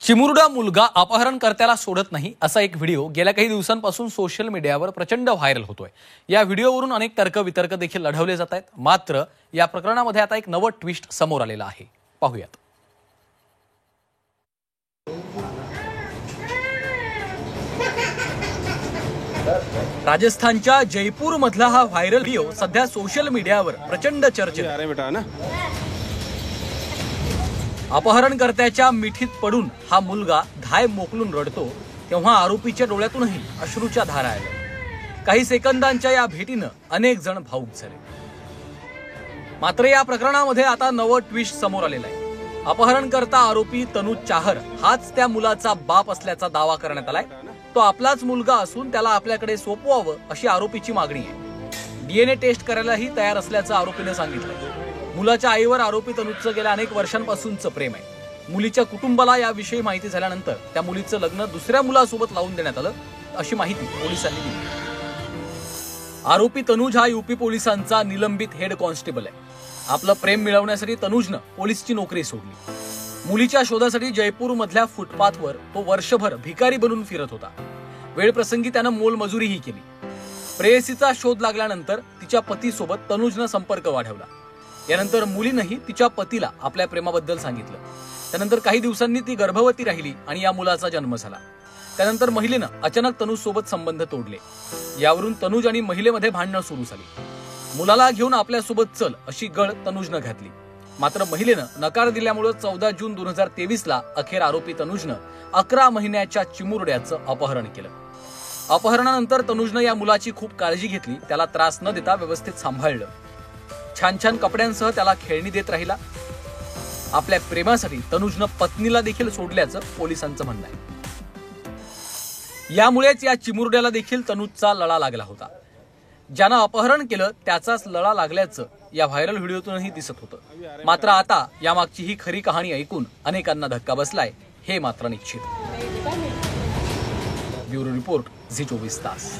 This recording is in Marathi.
चिमुरडा मुलगा अपहरणकर्त्याला सोडत नाही असा एक व्हिडिओ गेल्या काही दिवसांपासून सोशल मीडियावर प्रचंड व्हायरल होतोय। या व्हिडिओवरून अनेक तर्कवितर्क देखील लढवले जात आहेत। मात्र या प्रकरणामध्ये आता एक नवं ट्विस्ट समोर आलेलं आहे। पाहूयात। राजस्थानच्या जयपूर मधला हा व्हायरल व्हिडिओ सध्या सोशल मीडियावर प्रचंड चर्चेत आहे। अपहरणकर्त्याच्या मिठीत पडून हा मुलगा धाय मोकलून रडतो तेव्हा आरोपीच्या डोळ्यातूनही अश्रूच्या धारा आल्या। काही सेकंदांच्या या भेटीनं अनेक जण भावुक झाले। मात्र या प्रकरणामध्ये आता नवं ट्विस्ट समोर आलेलं आहे। अपहरणकर्ता आरोपी तनुज चाहर हाच त्या मुलाचा बाप असल्याचा दावा करण्यात आलाय। तो आपलाच मुलगा असून त्याला आपल्याकडे सोपवावं अशी आरोपीची मागणी आहे। डीएनए टेस्ट करायलाही तयार असल्याचं आरोपीने सांगितलं। मुलाच्या आईवर आरोपी तनुजचं गेल्या अनेक वर्षांपासूनचं प्रेम आहे। मुलीच्या कुटुंबाला याविषयी माहिती झाल्यानंतर त्या मुलीचं लग्न दुसऱ्या मुलासोबत लावून देण्यात आलं अशी माहिती पोलिसांनी दिली। आरोपी तनुज हा यूपी पोलिसांचा निलंबित हेड कॉन्स्टेबल आहे। आपलं प्रेम मिळवण्यासाठी तनुजनं पोलिसची नोकरी सोडली। मुलीच्या शोधासाठी जयपूर मधल्या फुटपाथवर तो वर्षभर भिकारी बनून फिरत होता। वेळप्रसंगी त्यानं मोलमजुरीही केली। प्रेयसीचा शोध लागल्यानंतर तिच्या पतीसोबत तनुजनं संपर्क वाढवला। यानंतर मुलीनंही तिच्या पतीला आपल्या प्रेमाबद्दल सांगितलं। त्यानंतर काही दिवसांनी ती गर्भवती राहिली आणि या मुलाचा जन्म झाला। त्यानंतर महिलेनं अचानक तनुज सोबत संबंध तोडले। यावरून तनुज आणि महिलेमध्ये भांडणं सुरू झाली। मुलाला घेऊन आपल्यासोबत चल अशी गळ तनुजनं घातली। मात्र महिलेनं नकार दिल्यामुळे 14 जून 2023ला अखेर आरोपी तनुजनं 11 महिन्याच्या चिमुरड्याचं अपहरण केलं। अपहरणानंतर तनुजनं या मुलाची खूप काळजी घेतली। त्याला त्रास न देता व्यवस्थित सांभाळलं। छान छान कपड्यांसह त्याला खेळणी देत राहिला। आपल्या प्रेमासाठी तनुजनं पत्नीला देखील सोडल्याचं पोलिसांचं म्हणणं आहे। यामुळेच या चिमुरड्याला देखील तनुजचा लळा लागला होता। ज्यानं अपहरण केलं त्याचाच लळा लागल्याचं या व्हायरल व्हिडिओतूनही दिसत होतं। मात्र आता यामागची ही खरी कहाणी ऐकून अनेकांना धक्का बसलाय हे मात्र निश्चित। ब्युरो रिपोर्ट झी 24 तास।